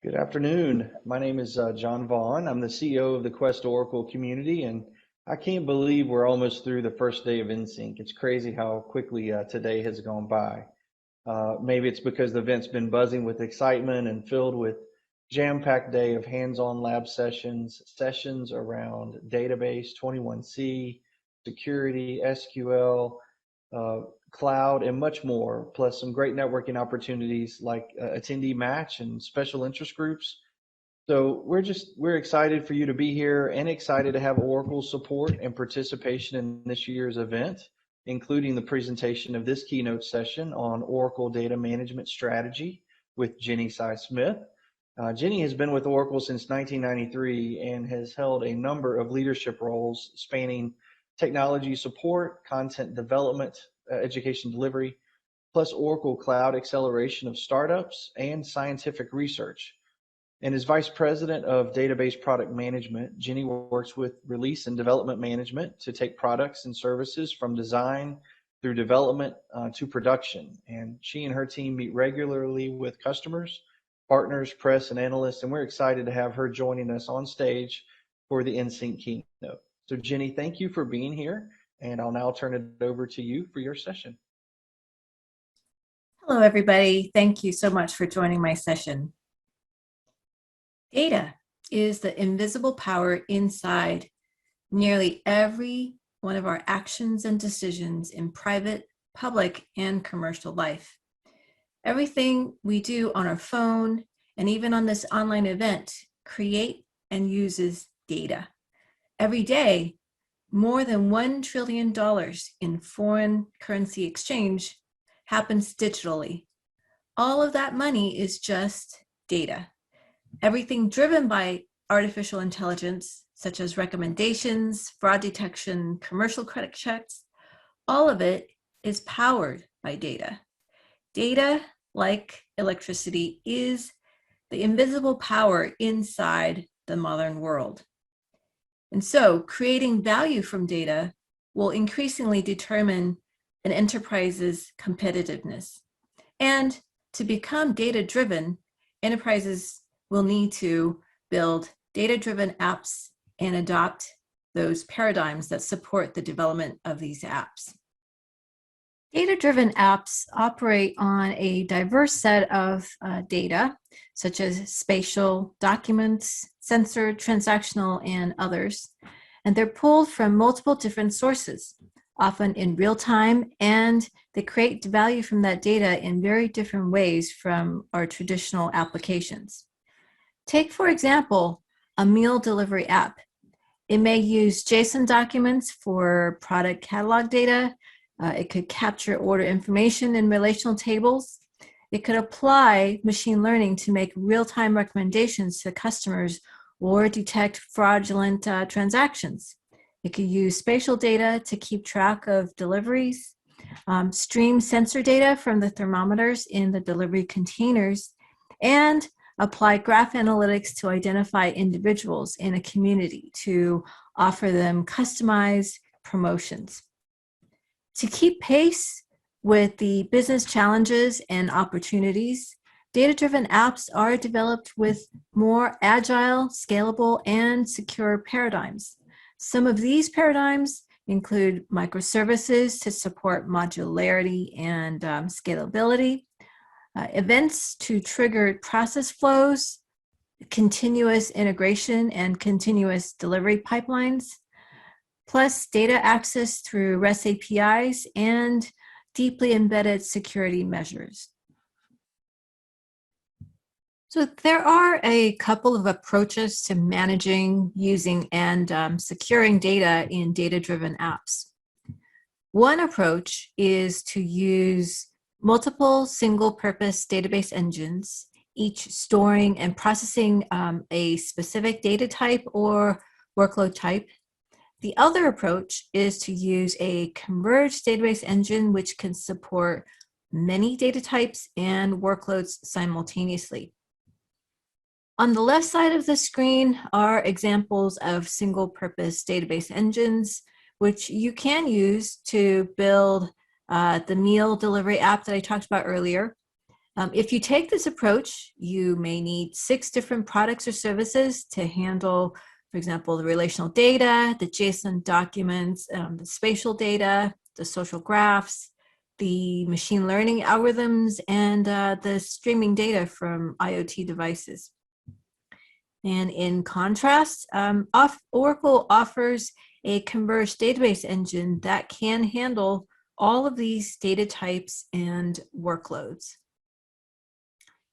Good afternoon. My name is John Vaughn. I'm the CEO of the Quest Oracle community, and I can't believe we're almost through the first day of INSYNC. It's crazy how quickly today has gone by. Maybe it's because the event's been buzzing with excitement and filled with jam-packed day of hands-on lab sessions around database, 21C, security, SQL, uh, cloud, and much more, plus some great networking opportunities like attendee match and special interest groups. So we're excited for you to be here and excited to have Oracle's support and participation in this year's event, including the presentation of this keynote session on Oracle Data Management Strategy with Jenny Tsai-Smith. Jenny has been with Oracle since 1993 and has held a number of leadership roles spanning technology support, content development, education delivery, plus Oracle Cloud acceleration of startups and scientific research. And as Vice President of Database Product Management, Jenny works with release and development management to take products and services from design through development to production. And she and her team meet regularly with customers, partners, press, and analysts, and we're excited to have her joining us on stage for the INSYNC keynote. So Jenny, thank you for being here, and I'll now turn it over to you for your session. Hello, everybody. Thank you so much for joining my session. Data is the invisible power inside nearly every one of our actions and decisions in private, public, and commercial life. Everything we do on our phone and even on this online event create and uses data. Every day, more than $1 trillion in foreign currency exchange happens digitally. All of that money is just data. Everything driven by artificial intelligence, such as recommendations, fraud detection, commercial credit checks, all of it is powered by data. Data, like electricity, is the invisible power inside the modern world. And so creating value from data will increasingly determine an enterprise's competitiveness. And to become data-driven, enterprises will need to build data-driven apps and adopt those paradigms that support the development of these apps. Data-driven apps operate on a diverse set of data, such as spatial, documents, sensor, transactional, and others. And they're pulled from multiple different sources, often in real time, and they create value from that data in very different ways from our traditional applications. Take, for example, a meal delivery app. It may use JSON documents for product catalog data. It could capture order information in relational tables. It could apply machine learning to make real-time recommendations to customers or detect fraudulent transactions. It could use spatial data to keep track of deliveries, stream sensor data from the thermometers in the delivery containers, and apply graph analytics to identify individuals in a community to offer them customized promotions. To keep pace with the business challenges and opportunities, data-driven apps are developed with more agile, scalable, and secure paradigms. Some of these paradigms include microservices to support modularity and scalability, events to trigger process flows, continuous integration and continuous delivery pipelines, plus data access through REST APIs and deeply embedded security measures. So there are a couple of approaches to managing, using, and securing data in data-driven apps. One approach is to use multiple single-purpose database engines, each storing and processing a specific data type or workload type. The other approach is to use a converged database engine, which can support many data types and workloads simultaneously. On the left side of the screen are examples of single-purpose database engines, which you can use to build the meal delivery app that I talked about earlier. If you take this approach, you may need 6 different products or services to handle, for example, the relational data, the JSON documents, the spatial data, the social graphs, the machine learning algorithms, and the streaming data from IoT devices. And in contrast, Oracle offers a converged database engine that can handle all of these data types and workloads.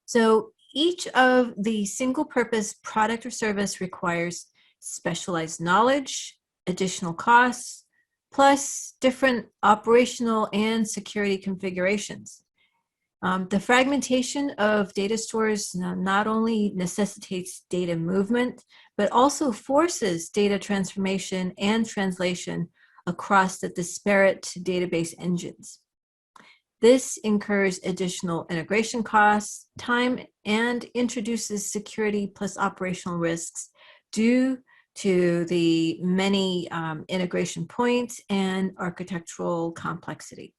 So each of the single-purpose product or service requires specialized knowledge, additional costs, plus different operational and security configurations. The fragmentation of data stores not only necessitates data movement, but also forces data transformation and translation across the disparate database engines. This incurs additional integration costs, time, and introduces security plus operational risks due to the many integration points and architectural complexity.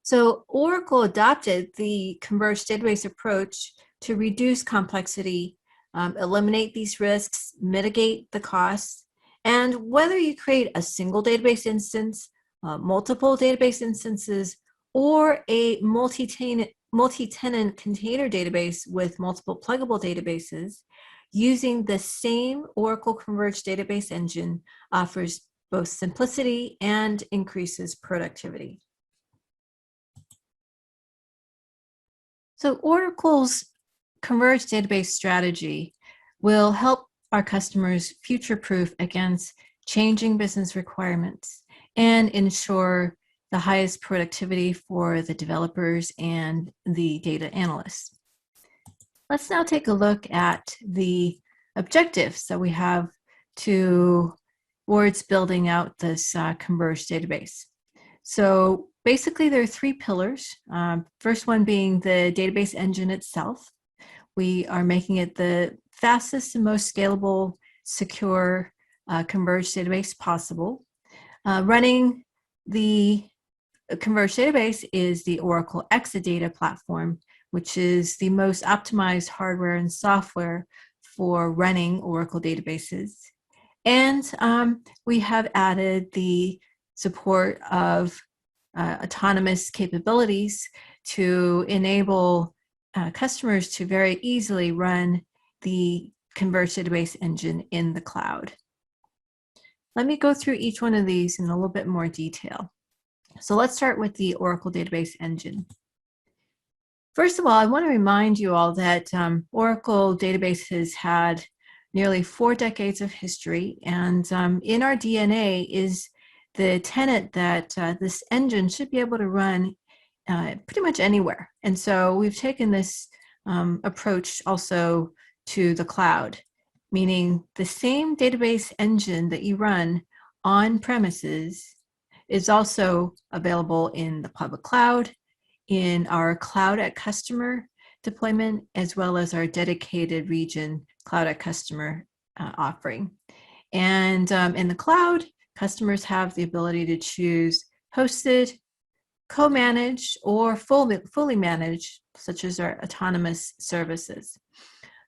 So Oracle adopted the converged database approach to reduce complexity, eliminate these risks, mitigate the costs, and whether you create a single database instance, multiple database instances, or a multi-tenant container database with multiple pluggable databases, using the same Oracle Converged Database engine offers both simplicity and increases productivity. So Oracle's Converged Database strategy will help our customers future-proof against changing business requirements and ensure the highest productivity for the developers and the data analysts. Let's now take a look at the objectives that we have towards building out this converged database. So basically there are 3 pillars. First one being the database engine itself. We are making it the fastest and most scalable, secure converged database possible. Running the converged database is the Oracle Exadata platform, which is the most optimized hardware and software for running Oracle databases. And we have added the support of autonomous capabilities to enable customers to very easily run the converged database engine in the cloud. Let me go through each one of these in a little bit more detail. So let's start with the Oracle Database Engine. First of all, I want to remind you all that Oracle Database has had nearly 4 decades of history, and in our DNA is the tenet that this engine should be able to run pretty much anywhere. And so we've taken this approach also to the cloud, meaning the same database engine that you run on premises is also available in the public cloud, in our Cloud at Customer deployment, as well as our dedicated region Cloud at Customer offering. And in the cloud, customers have the ability to choose hosted, co-managed, or fully managed, such as our autonomous services.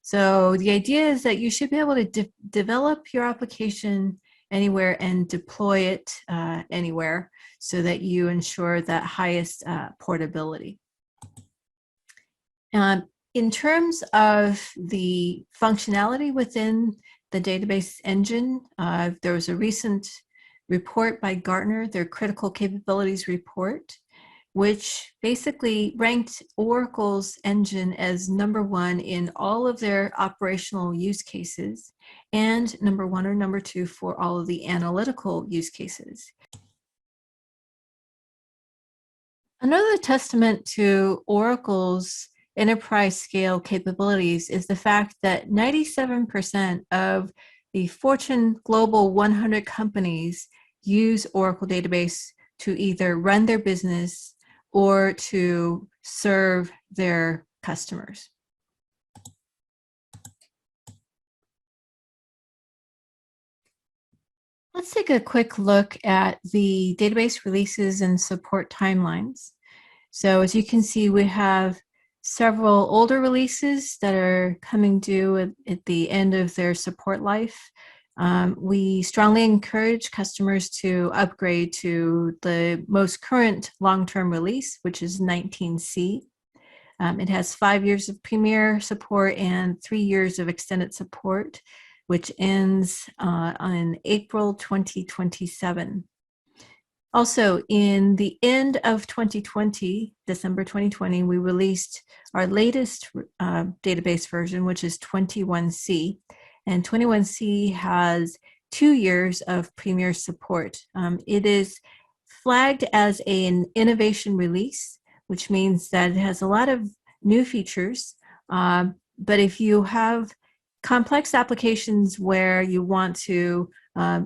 So the idea is that you should be able to develop your application anywhere and deploy it anywhere so that you ensure that highest portability. In terms of the functionality within the database engine, there was a recent report by Gartner, their Critical Capabilities report, which basically ranked Oracle's engine as #1 in all of their operational use cases and #1 or #2 for all of the analytical use cases. Another testament to Oracle's enterprise scale capabilities is the fact that 97% of the Fortune Global 100 companies use Oracle Database to either run their business or to serve their customers. Let's take a quick look at the database releases and support timelines. So as you can see, we have several older releases that are coming due at the end of their support life. We strongly encourage customers to upgrade to the most current long-term release, which is 19C. It has 5 years of Premier support and 3 years of extended support, which ends on April 2027. Also, in the end of 2020, December 2020, we released our latest database version, which is 21C. And 21C has 2 years of Premier support. It is flagged as an innovation release, which means that it has a lot of new features. But if you have complex applications where you want to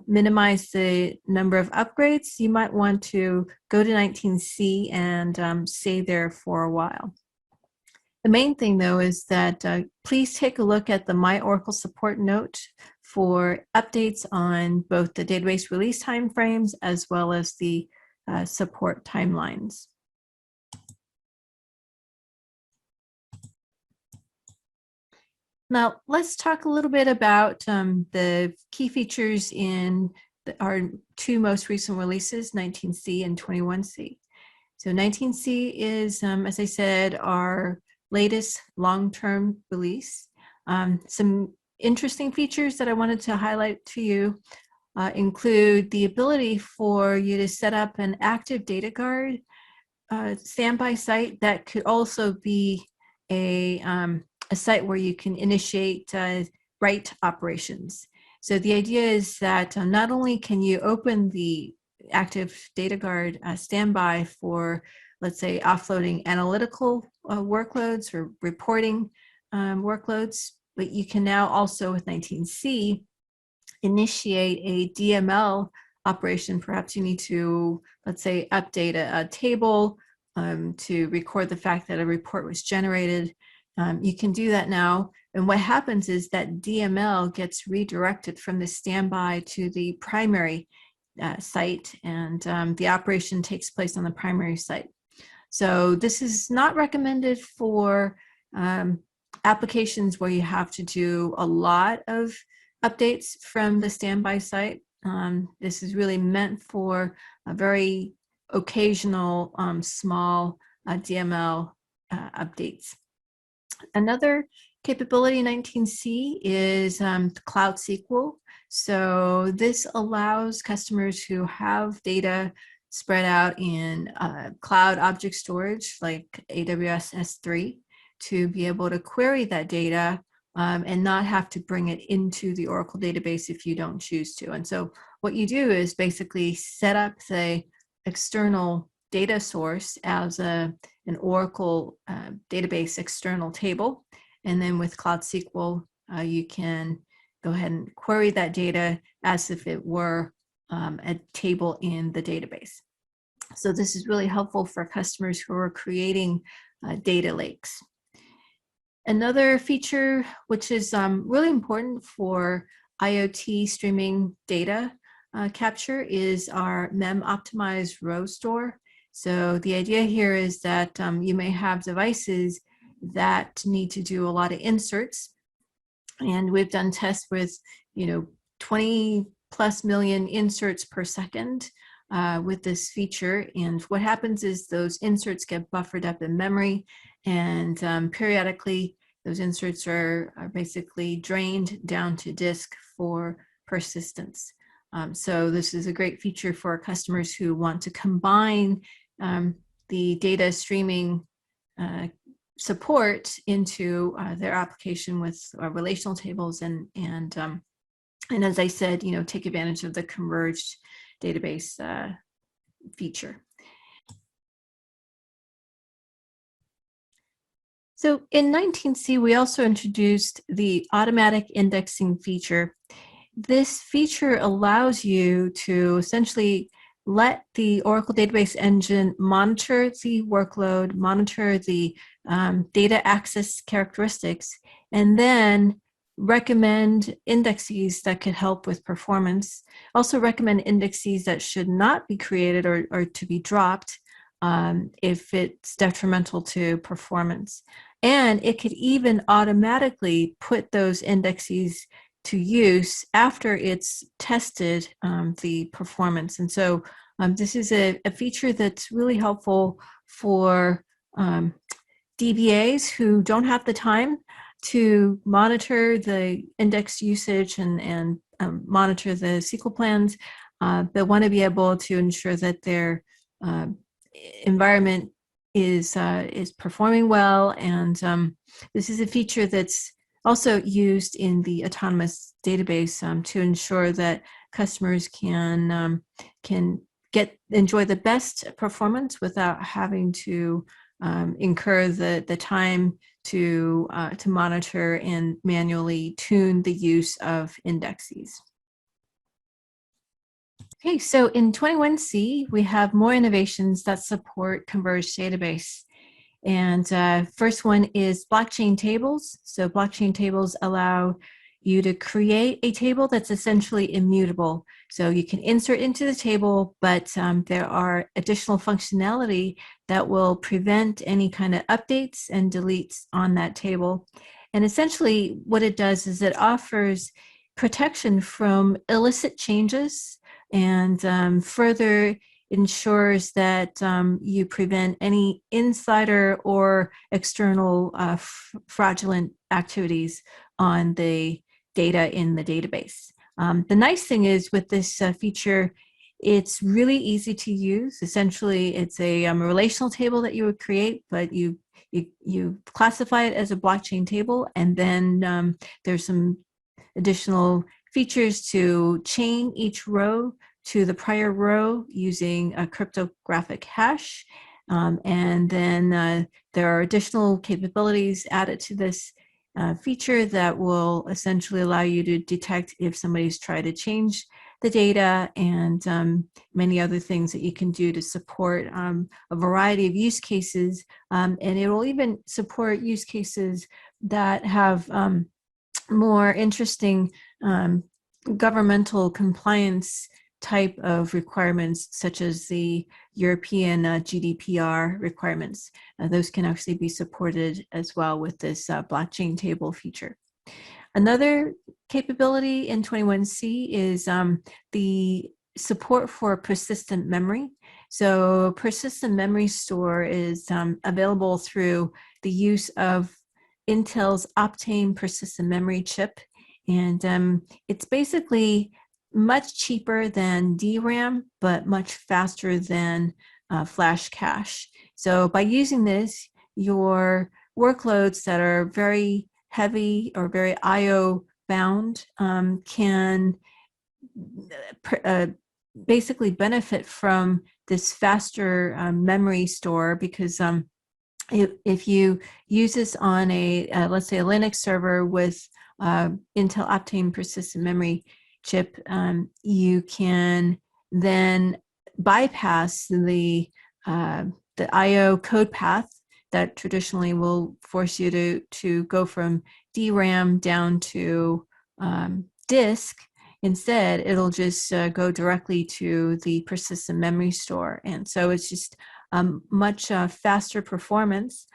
minimize the number of upgrades, you might want to go to 19C and stay there for a while. The main thing, though, is that please take a look at the My Oracle support note for updates on both the database release timeframes as well as the support timelines. Now, let's talk a little bit about the key features in our 2 most recent releases, 19C and 21C. So 19C is, as I said, our latest long-term release. Some interesting features that I wanted to highlight to you include the ability for you to set up an active data guard standby site that could also be a site where you can initiate write operations. So the idea is that not only can you open the active data guard standby for, let's say, offloading analytical workloads or reporting workloads, but you can now also with 19C initiate a DML operation. Perhaps you need to, let's say, update a table to record the fact that a report was generated. You can do that now. And what happens is that DML gets redirected from the standby to the primary site, and the operation takes place on the primary site. So this is not recommended for applications where you have to do a lot of updates from the standby site. This is really meant for a very occasional small DML updates. Another capability in 19C is Cloud SQL. So this allows customers who have data spread out in cloud object storage like AWS S3 to be able to query that data and not have to bring it into the Oracle database if you don't choose to. And so what you do is basically set up, say, external data source as an Oracle database external table. And then with Cloud SQL, you can go ahead and query that data as if it were a table in the database. So this is really helpful for customers who are creating data lakes. Another feature which is really important for IoT streaming data capture is our mem-optimized row store. So the idea here is that you may have devices that need to do a lot of inserts, and we've done tests with 20+ million inserts per second with this feature. And what happens is those inserts get buffered up in memory, and periodically those inserts are basically drained down to disk for persistence. So this is a great feature for customers who want to combine the data streaming support into their application with relational tables and as I said, take advantage of the Converged Database feature. So in 19C, we also introduced the automatic indexing feature. This feature allows you to essentially let the Oracle Database Engine monitor the workload, monitor the data access characteristics, and then recommend indexes that could help with performance. Also recommend indexes that should not be created or to be dropped. if it's detrimental to performance. And it could even automatically put those indexes to use after it's tested the performance. And so this is a feature that's really helpful for DBAs who don't have the time to monitor the index usage and monitor the SQL plans, but want to be able to ensure that their environment is performing well. And this is a feature that's also used in the autonomous database to ensure that customers can enjoy the best performance without having to incur the time to monitor and manually tune the use of indexes. Okay, so in 21C, we have more innovations that support Converged Database. And first one is blockchain tables. So blockchain tables allow you to create a table that's essentially immutable. So you can insert into the table, but there are additional functionality that will prevent any kind of updates and deletes on that table. And essentially what it does is it offers protection from illicit changes and further ensures that you prevent any insider or external fraudulent activities on the data in the database. The nice thing is with this feature, it's really easy to use. Essentially, it's a relational table that you would create, but you classify it as a blockchain table, and then there's some additional features to chain each row to the prior row using a cryptographic hash. And then there are additional capabilities added to this feature that will essentially allow you to detect if somebody's tried to change the data, and many other things that you can do to support a variety of use cases. And it will even support use cases that have more interesting governmental compliance type of requirements, such as the European GDPR requirements. Those can actually be supported as well with this blockchain table feature. Another capability in 21C is the support for persistent memory. So persistent memory store is available through the use of Intel's Optane persistent memory chip. And it's basically much cheaper than DRAM, but much faster than flash cache. So by using this, your workloads that are very heavy or very IO bound can basically benefit from this faster memory store, because if you use this on a, let's say a Linux server with Intel Optane persistent memory chip, you can then bypass the IO code path that traditionally will force you to go from DRAM down to disk. Instead, it'll just go directly to the persistent memory store. And so it's just much faster performance.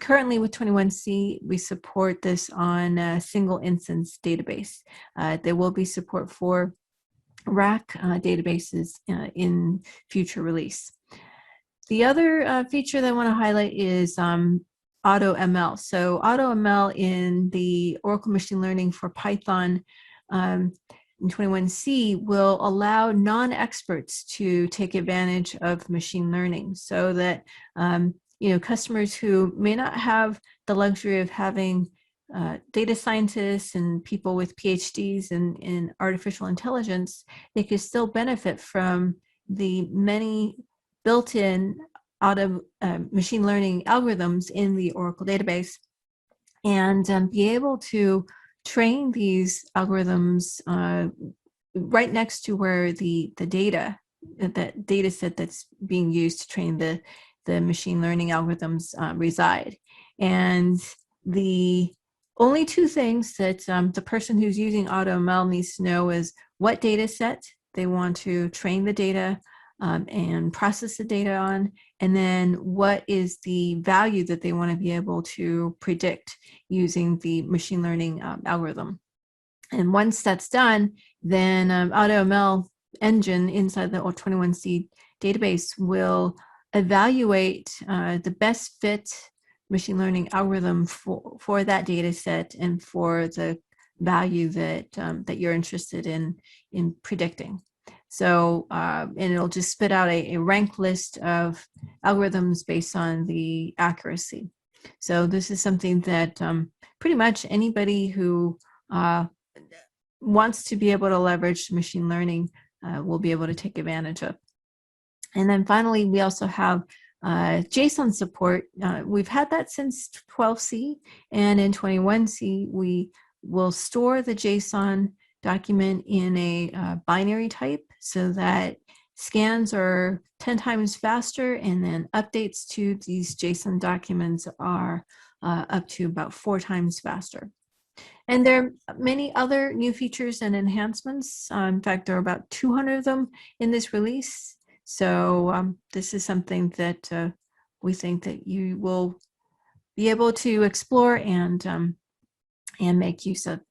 Currently with 21C, we support this on a single instance database. There will be support for RAC databases in future release. The other feature that I want to highlight is AutoML. So AutoML in the Oracle Machine Learning for Python in 21C will allow non-experts to take advantage of machine learning, so that customers who may not have the luxury of having data scientists and people with PhDs in artificial intelligence, they could still benefit from the many built-in machine learning algorithms in the Oracle database, and be able to train these algorithms right next to where the data set that's being used to train the machine learning algorithms reside. And the only two things that the person who's using AutoML needs to know is what data set they want to train the data and process the data on, and then what is the value that they want to be able to predict using the machine learning algorithm. And once that's done, then AutoML engine inside the 21C database will evaluate the best fit machine learning algorithm for that data set and for the value that that you're interested in predicting. So, and it'll just spit out a rank list of algorithms based on the accuracy. So this is something that pretty much anybody who wants to be able to leverage machine learning will be able to take advantage of. And then finally, we also have JSON support. We've had that since 12C, and in 21C, we will store the JSON document in a binary type so that scans are 10 times faster, and then updates to these JSON documents are up to about 4 times faster. And there are many other new features and enhancements. In fact, there are about 200 of them in this release. So this is something that we think that you will be able to explore and make use of.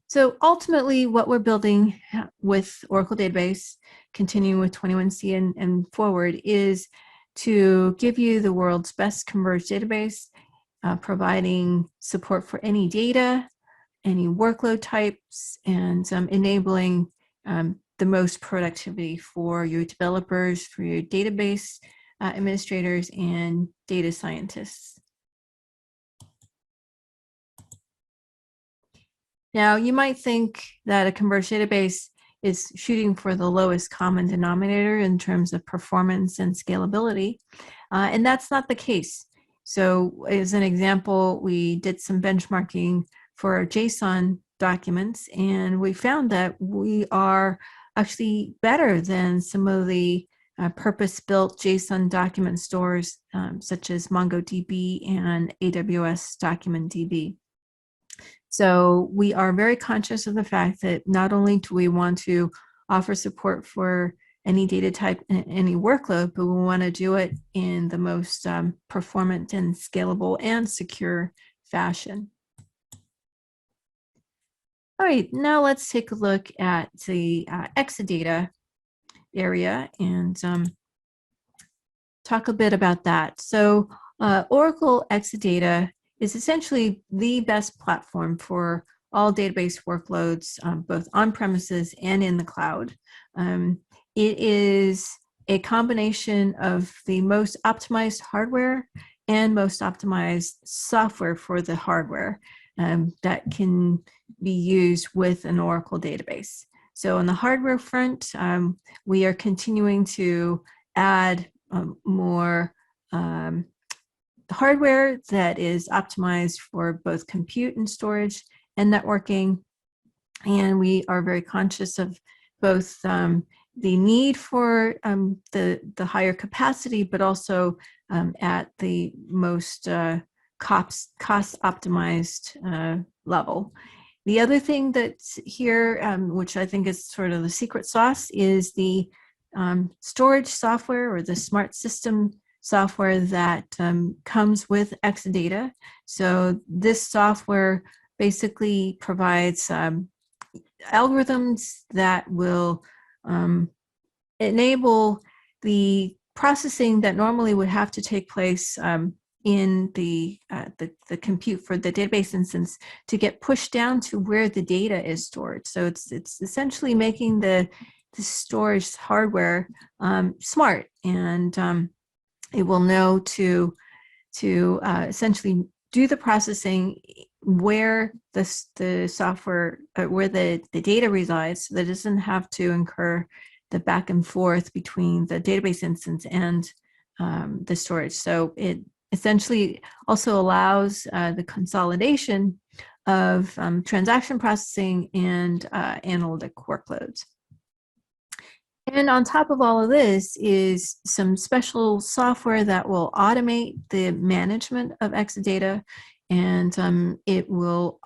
So ultimately, what we're building with Oracle Database, continuing with 21C and forward, is to give you the world's best converged database, providing support for any data, any workload types, and enabling the most productivity for your developers, for your database administrators, and data scientists. Now, you might think that a converged database is shooting for the lowest common denominator in terms of performance and scalability, and that's not the case. So as an example, we did some benchmarking for our JSON documents, and we found that we are actually better than some of the purpose-built JSON document stores, such as MongoDB and AWS DocumentDB. So we are very conscious of the fact that not only do we want to offer support for any data type, any workload, but we want to do it in the most performant and scalable and secure fashion. All right, now let's take a look at the Exadata area and talk a bit about that. So Oracle Exadata is essentially the best platform for all database workloads, both on-premises and in the cloud. It is a combination of the most optimized hardware and most optimized software for the hardware that can be used with an Oracle database. So on the hardware front, we are continuing to add more hardware that is optimized for both compute and storage and networking. And we are very conscious of both the need for the higher capacity, but also at the most cost optimized level. The other thing that's here, which I think is sort of the secret sauce, is the storage software or the smart system software that comes with Exadata. So this software basically provides algorithms that will enable the processing that normally would have to take place in the compute for the database instance to get pushed down to where the data is stored. So it's essentially making the storage hardware smart, and it will know to essentially do the processing where the software, where the data resides, so that it doesn't have to incur the back and forth between the database instance and the storage. So it essentially also allows the consolidation of transaction processing and analytic workloads. And on top of all of this is some special software that will automate the management of Exadata, and it will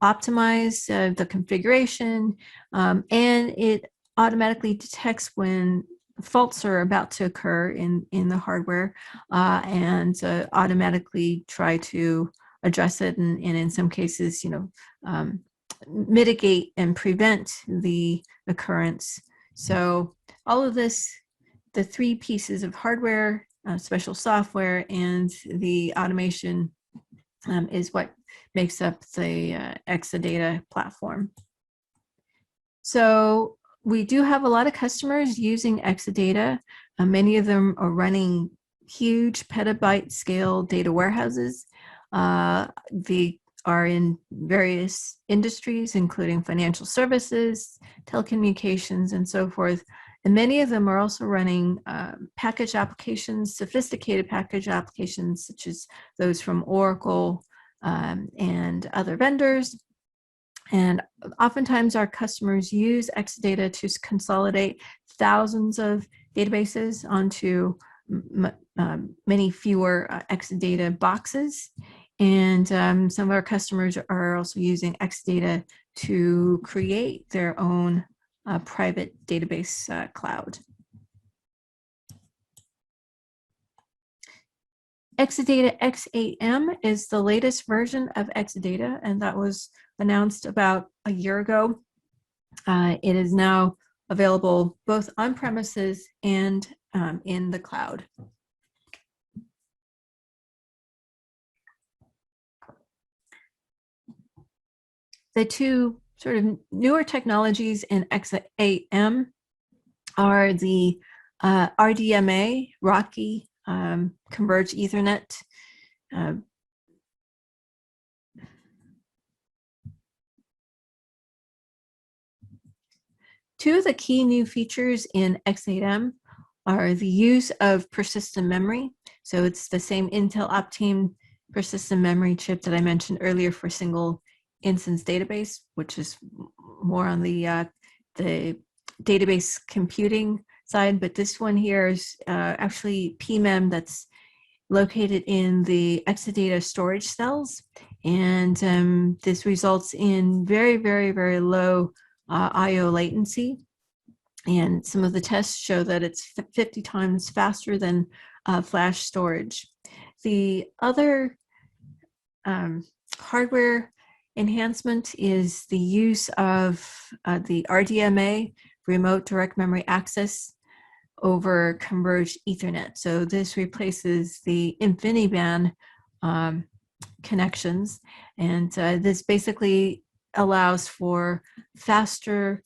optimize the configuration, and it automatically detects when faults are about to occur in the hardware and automatically try to address it, and in some cases, mitigate and prevent the occurrence. So all of this, the three pieces of hardware, special software, and the automation is what makes up the Exadata platform. So we do have a lot of customers using Exadata. Many of them are running huge petabyte scale data warehouses. They are in various industries, including financial services, telecommunications, and so forth. And many of them are also running package applications, sophisticated package applications, such as those from Oracle and other vendors. And oftentimes our customers use Exadata to consolidate thousands of databases onto many fewer Exadata boxes. And some of our customers are also using Exadata to create their own private database cloud. Exadata X8M is the latest version of Exadata, and that was announced about a year ago. It is now available both on premises and in the cloud. The two sort of newer technologies in X8M are the RDMA, Rocky, Converged Ethernet. Two of the key new features in X8M are the use of persistent memory. So it's the same Intel Optane persistent memory chip that I mentioned earlier for single instance database, which is more on the database computing side. But this one here is actually PMEM that's located in the Exadata storage cells. And this results in very, very, very low I/O latency. And some of the tests show that it's 50 times faster than flash storage. The other hardware enhancement is the use of the RDMA, remote direct memory access, over Converged Ethernet. So this replaces the InfiniBand connections, and this basically allows for faster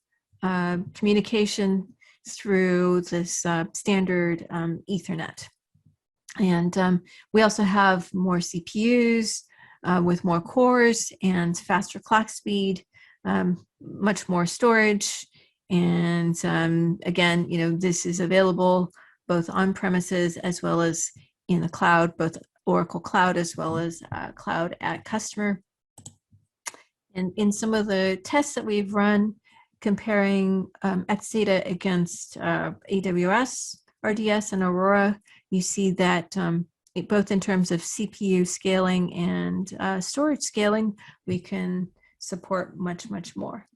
communication through this standard Ethernet. And we also have more CPUs with more cores and faster clock speed, much more storage. And again, this is available both on premises as well as in the cloud, both Oracle Cloud as well as Cloud at Customer. And in some of the tests that we've run, comparing Exadata against AWS, RDS, and Aurora, you see that both in terms of CPU scaling and storage scaling, we can support much, much more.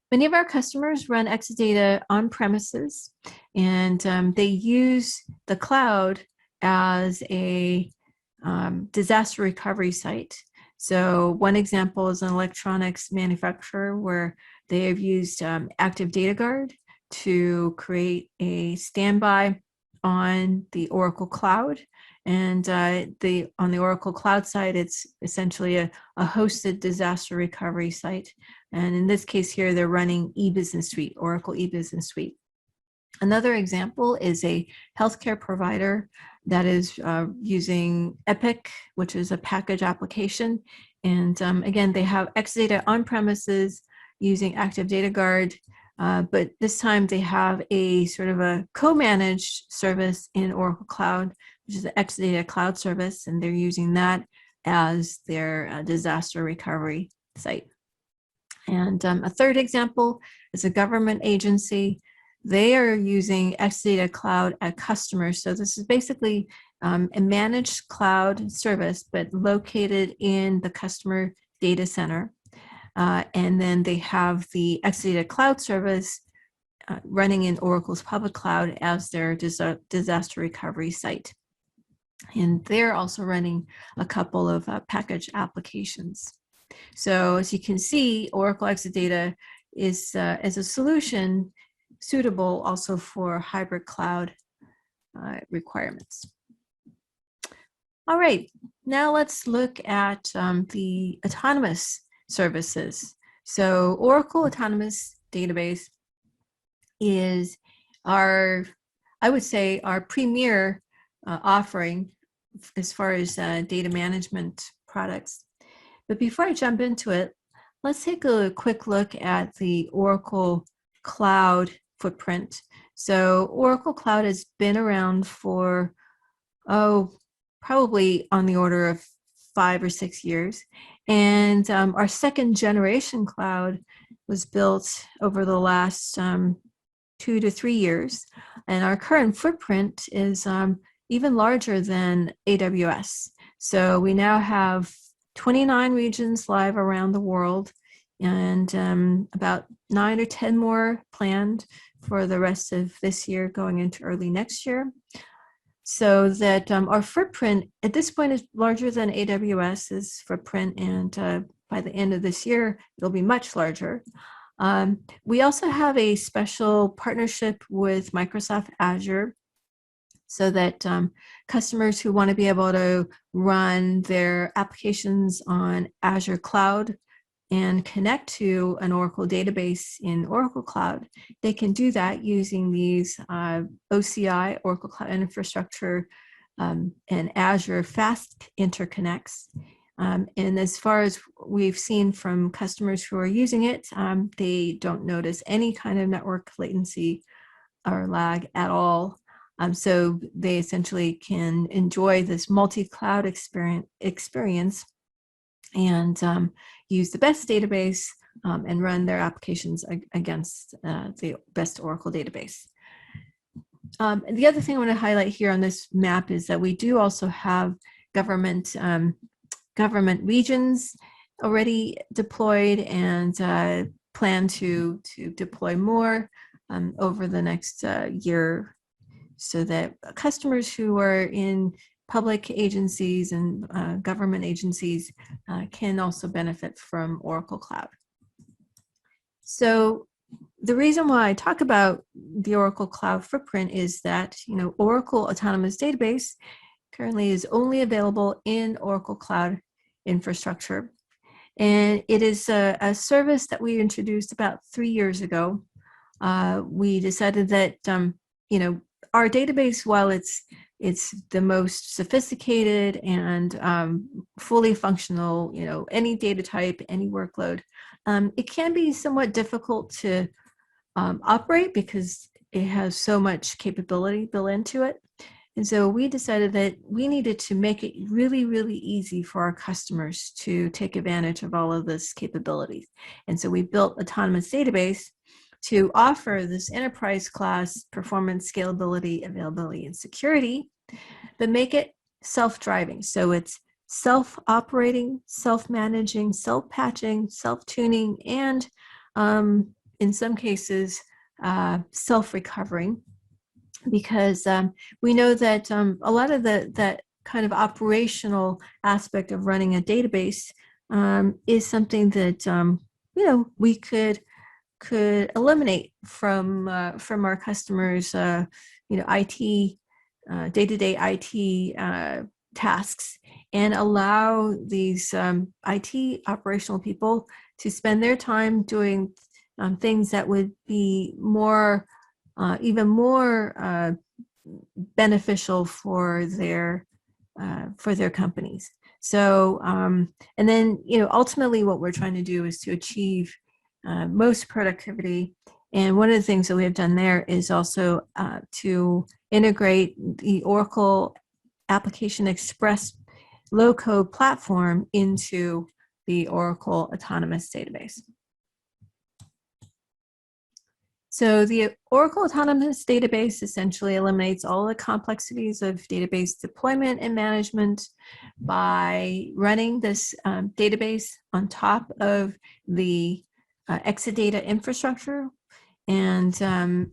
Many of our customers run Exadata on premises, and they use the cloud as a disaster recovery site. So one example is an electronics manufacturer where they have used Active Data Guard to create a standby on the Oracle Cloud. And on the Oracle Cloud side, it's essentially a hosted disaster recovery site. And in this case here, they're running eBusiness Suite, Oracle eBusiness Suite. Another example is a healthcare provider that is using Epic, which is a package application. And again, they have Exadata on premises using Active Data Guard, but this time they have a sort of a co-managed service in Oracle Cloud, which is the Exadata Cloud Service, and they're using that as their disaster recovery site. And a third example is a government agency. They are using Exadata Cloud at Customer. So this is basically a managed cloud service, but located in the customer data center. and then they have the Exadata Cloud Service running in Oracle's public cloud as their disaster recovery site. And they're also running a couple of package applications. So as you can see, Oracle Exadata is as a solution suitable also for hybrid cloud requirements. All right, now let's look at the autonomous services. So Oracle Autonomous Database is I would say, our premier offering as far as data management products. But before I jump into it, let's take a quick look at the Oracle Cloud footprint. So Oracle Cloud has been around for, probably on the order of 5 or 6 years. And our second generation cloud was built over the last 2 to 3 years. And our current footprint is even larger than AWS. So we now have 29 regions live around the world, and about 9 or 10 more planned for the rest of this year going into early next year. So that our footprint at this point is larger than AWS's footprint, and by the end of this year, it'll be much larger. We also have a special partnership with Microsoft Azure, so that customers who want to be able to run their applications on Azure Cloud and connect to an Oracle database in Oracle Cloud, they can do that using these OCI, Oracle Cloud Infrastructure, and Azure Fast Interconnects. And as far as we've seen from customers who are using it, they don't notice any kind of network latency or lag at all. So they essentially can enjoy this multi-cloud experience and use the best database and run their applications against the best Oracle database. The other thing I want to highlight here on this map is that we do also have government regions already deployed, and plan to deploy more over the next year, so that customers who are in public agencies and government agencies can also benefit from Oracle Cloud. So the reason why I talk about the Oracle Cloud footprint is that, Oracle Autonomous Database currently is only available in Oracle Cloud Infrastructure. And it is a service that we introduced about 3 years ago. We decided that, our database, while it's the most sophisticated and fully functional, any data type, any workload, it can be somewhat difficult to operate because it has so much capability built into it. And so we decided that we needed to make it really, really easy for our customers to take advantage of all of this capabilities. And so we built Autonomous Database to offer this enterprise class performance, scalability, availability, and security, but make it self-driving. So it's self-operating, self-managing, self-patching, self-tuning, and in some cases, self-recovering, because we know that a lot of that kind of operational aspect of running a database is something that we could eliminate from our customers, IT, day-to-day IT tasks, and allow these IT operational people to spend their time doing things that would be even more beneficial for their companies. So, and then ultimately, what we're trying to do is to achieve most productivity. And one of the things that we have done there is also to integrate the Oracle Application Express low-code platform into the Oracle Autonomous Database. So the Oracle Autonomous Database essentially eliminates all the complexities of database deployment and management by running this database on top of the Exadata infrastructure and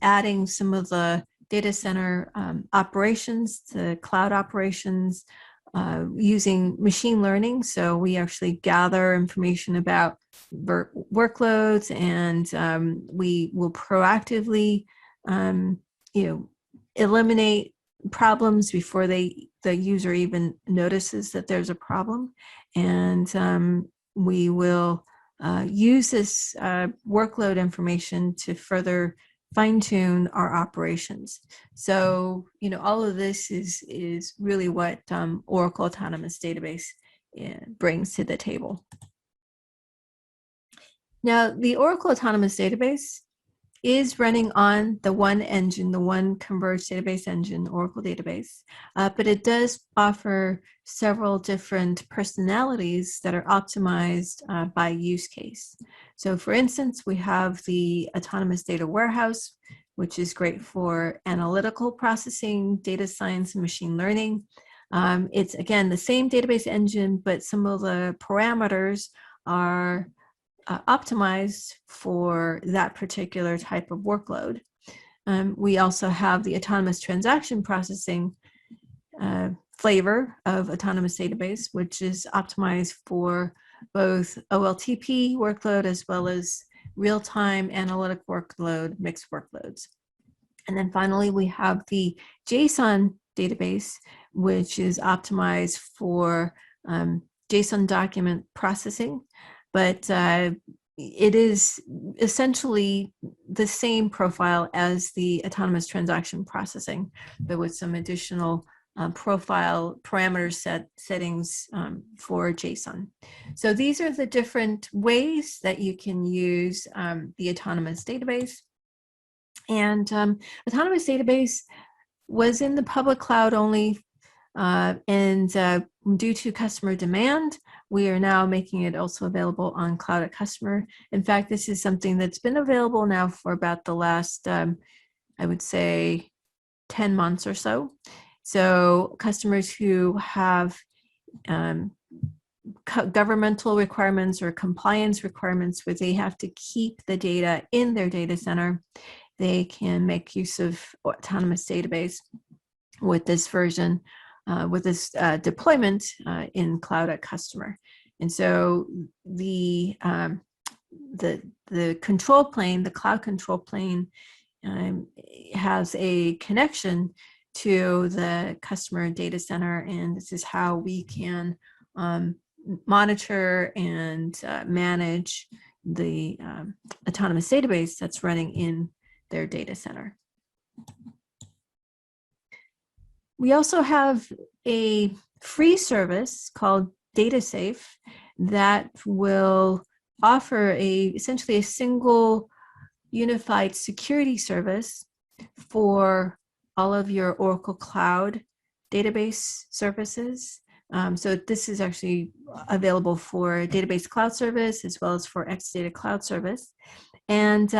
adding some of the data center operations to cloud operations using machine learning. So we actually gather information about workloads, and we will proactively, eliminate problems before the user even notices that there's a problem. And we will use this workload information to further fine-tune our operations. So, all of this is really what Oracle Autonomous Database brings to the table. Now, the Oracle Autonomous Database is running on the one engine, the one Converged Database engine, Oracle Database, but it does offer several different personalities that are optimized by use case. So for instance, we have the Autonomous Data Warehouse, which is great for analytical processing, data science, and machine learning. It's, again, the same database engine, but some of the parameters are optimized for that particular type of workload. We also have the autonomous transaction processing flavor of Autonomous Database, which is optimized for both OLTP workload as well as real-time analytic workload, mixed workloads. And then finally, we have the JSON database, which is optimized for JSON document processing. But it is essentially the same profile as the autonomous transaction processing, but with some additional profile parameter settings for JSON. So these are the different ways that you can use the Autonomous Database. And Autonomous Database was in the public cloud only, and due to customer demand, we are now making it also available on Cloud at Customer. In fact, this is something that's been available now for about the last, I would say, 10 months or so. So customers who have governmental requirements or compliance requirements where they have to keep the data in their data center, they can make use of Autonomous Database with this version, with this deployment in Cloud at Customer. And so the control plane, the cloud control plane, has a connection to the customer data center, and this is how we can monitor and manage the Autonomous Database that's running in their data center. We also have a free service called DataSafe that will offer essentially a single unified security service for all of your Oracle Cloud database services. So this is actually available for Database Cloud Service as well as for Exadata Cloud Service. And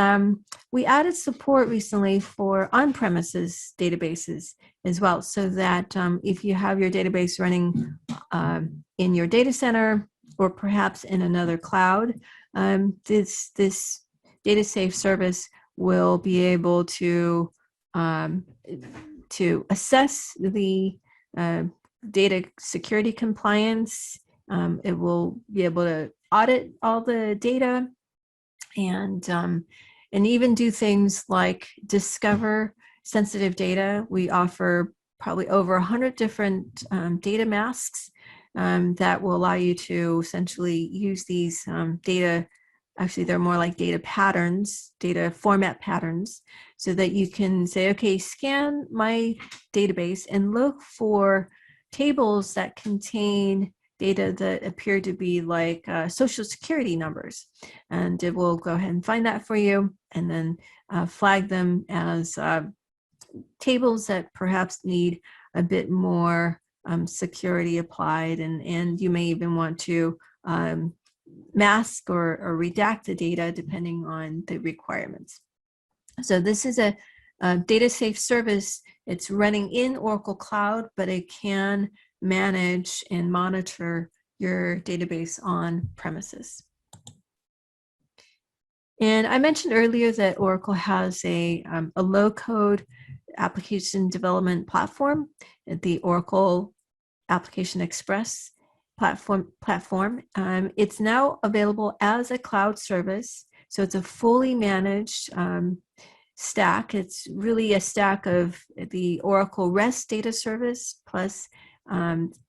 we added support recently for on-premises databases as well, so that if you have your database running in your data center or perhaps in another cloud, this DataSafe service will be able to assess the data security compliance. It will be able to audit all the data and even do things like discover sensitive data. We offer probably over 100 different data masks that will allow you to essentially use these data. Actually, they're more like data patterns, data format patterns, so that you can say, okay, scan my database and look for tables that contain data that appear to be like social security numbers. And it will go ahead and find that for you and then flag them as tables that perhaps need a bit more security applied. And you may even want to mask or redact the data depending on the requirements. So this is a data safe service. It's running in Oracle Cloud, but it can manage and monitor your database on premises. And I mentioned earlier that Oracle has a low-code application development platform, the Oracle Application Express platform. It's now available as a cloud service, so it's a fully managed stack. It's really a stack of the Oracle REST data service plus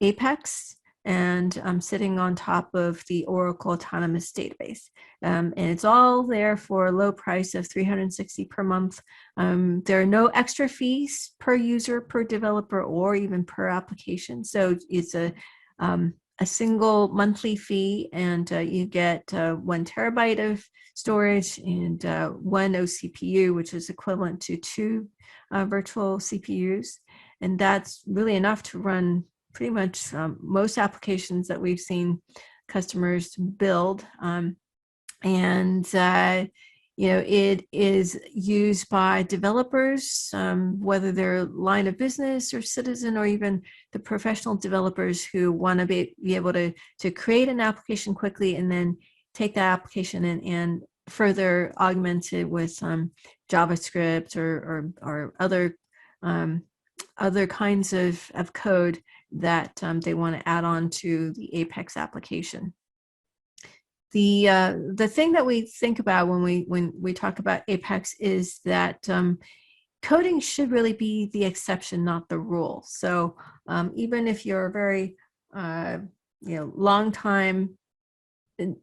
Apex, and sitting on top of the Oracle Autonomous Database. And it's all there for a low price of $360 per month. There are no extra fees per user, per developer, or even per application. So it's a single monthly fee, and you get 1 terabyte of storage and 1 OCPU, which is equivalent to 2 virtual CPUs. And that's really enough to run pretty much most applications that we've seen customers build. It is used by developers, whether they're line of business or citizen, or even the professional developers who want to be able to create an application quickly and then take that application and further augment it with JavaScript or other kinds of code that they want to add on to the Apex application. The thing that we think about when we talk about Apex is that coding should really be the exception, not the rule. So even if you're a very long time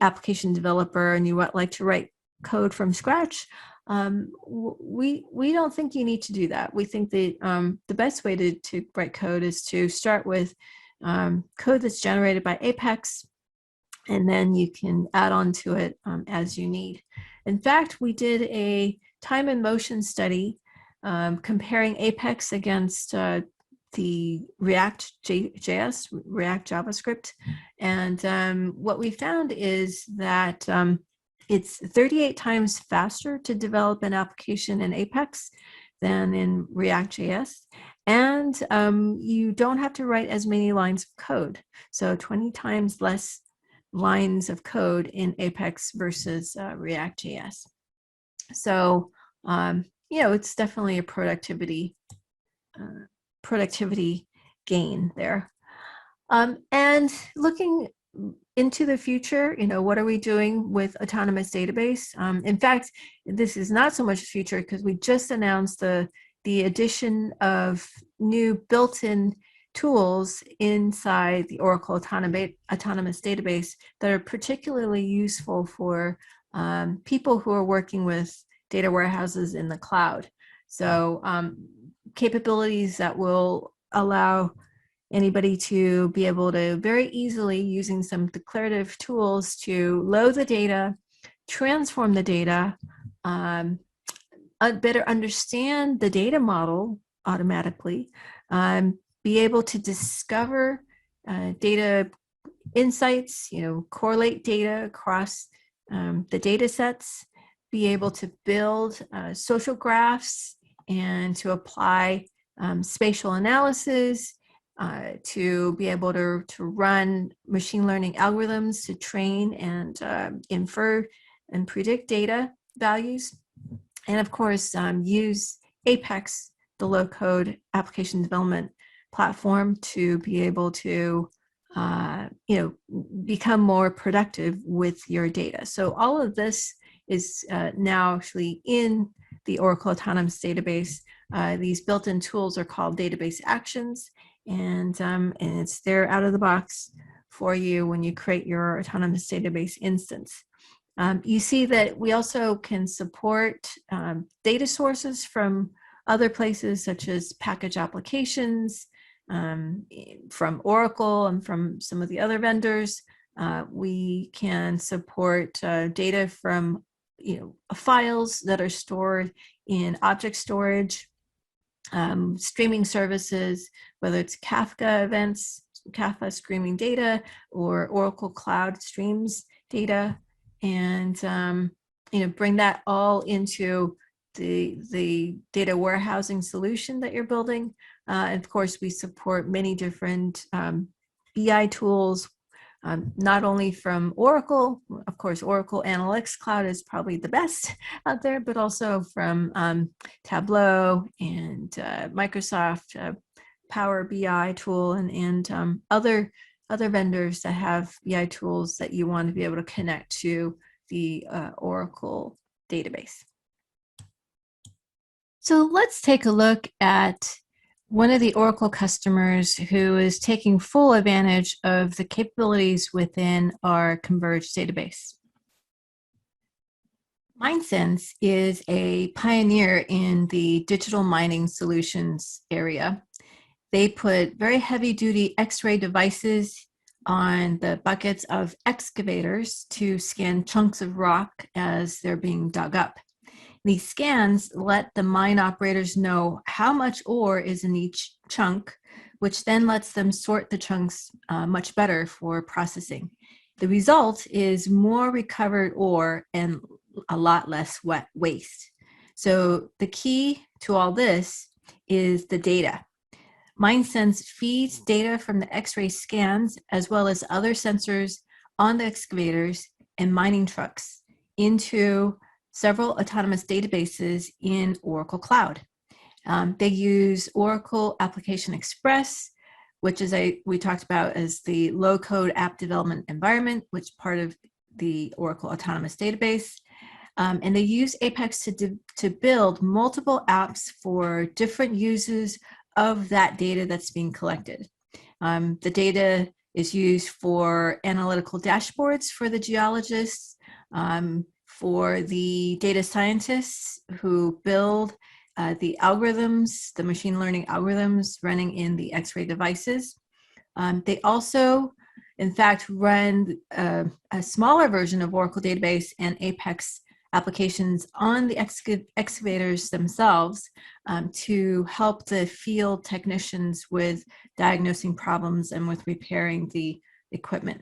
application developer and you like to write code from scratch, we don't think you need to do that. We think that the best way to write code is to start with code that's generated by Apex, and then you can add on to it as you need. In fact, we did a time and motion study comparing Apex against the ReactJS, React JavaScript. And what we found is that it's 38 times faster to develop an application in Apex than in ReactJS. And you don't have to write as many lines of code. So 20 times less lines of code in Apex versus ReactJS. So, it's definitely a productivity gain there. And looking into the future, what are we doing with Autonomous Database? In fact, this is not so much the future because we just announced the addition of new built-in tools inside the Oracle Autonomous Database that are particularly useful for people who are working with data warehouses in the cloud. So capabilities that will allow anybody to be able to very easily, using some declarative tools, to load the data, transform the data, better understand the data model automatically, be able to discover data insights, correlate data across the data sets, be able to build social graphs and to apply spatial analysis, to be able to run machine learning algorithms to train and infer and predict data values. And of course, use Apex, the low-code application development platform, to be able to become more productive with your data. So all of this is now actually in the Oracle Autonomous Database. These built-in tools are called database actions, and it's there out of the box for you when you create your Autonomous Database instance. You see that we also can support data sources from other places, such as package applications, from Oracle and from some of the other vendors. We can support data from files that are stored in object storage, streaming services, whether it's Kafka events, Kafka streaming data, or Oracle Cloud Streams data, and bring that all into the data warehousing solution that you're building. And of course, we support many different BI tools, not only from Oracle. Of course, Oracle Analytics Cloud is probably the best out there, but also from Tableau and Microsoft Power BI tool and other vendors that have BI tools that you want to be able to connect to the Oracle database. So let's take a look at one of the Oracle customers who is taking full advantage of the capabilities within our Converged database. minesense is a pioneer in the digital mining solutions area. They put very heavy-duty X-ray devices on the buckets of excavators to scan chunks of rock as they're being dug up. These scans let the mine operators know how much ore is in each chunk, which then lets them sort the chunks much better for processing. The result is more recovered ore and a lot less waste. So the key to all this is the data. minesense feeds data from the X-ray scans as well as other sensors on the excavators and mining trucks into several autonomous databases in Oracle Cloud. They use Oracle Application Express, which is we talked about as the low-code app development environment, which is part of the Oracle Autonomous Database. And they use Apex to build multiple apps for different uses of that data that's being collected. The data is used for analytical dashboards for the geologists, for the data scientists who build the algorithms, the machine learning algorithms running in the X-ray devices. They also, in fact, run a smaller version of Oracle Database and Apex applications on the excavators themselves to help the field technicians with diagnosing problems and with repairing the equipment.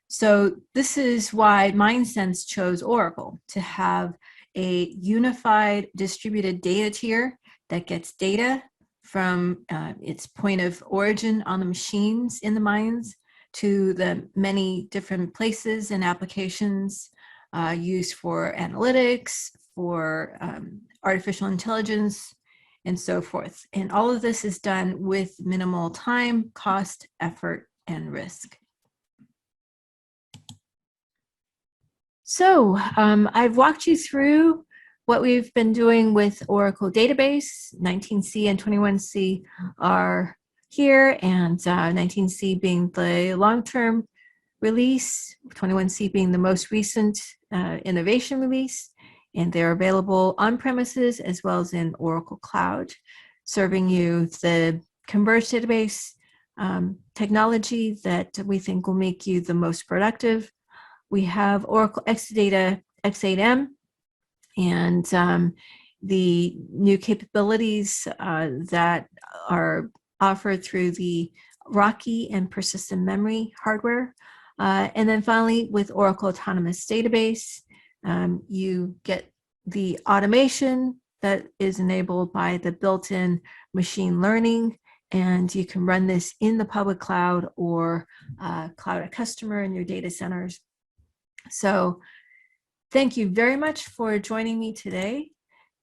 So this is why minesense chose Oracle, to have a unified distributed data tier that gets data from its point of origin on the machines in the mines to the many different places and applications used for analytics, for artificial intelligence, and so forth. And all of this is done with minimal time, cost, effort, and risk. So I've walked you through what we've been doing with Oracle Database. 19C and 21C are here, and 19C being the long-term release, 21C being the most recent innovation release, and they're available on premises as well as in Oracle Cloud, serving you the Converged Database technology that we think will make you the most productive. We have Oracle Exadata X8M and the new capabilities that are offered through the Rocky and persistent memory hardware. And then finally, with Oracle Autonomous Database, you get the automation that is enabled by the built-in machine learning, and you can run this in the public cloud or cloud at customer in your data centers. So thank you very much for joining me today.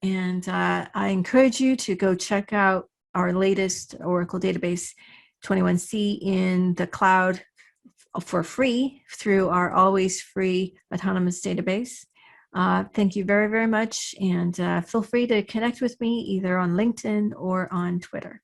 And I encourage you to go check out our latest Oracle Database 21C in the cloud for free through our always free autonomous database. Thank you very, very much. And feel free to connect with me either on LinkedIn or on Twitter.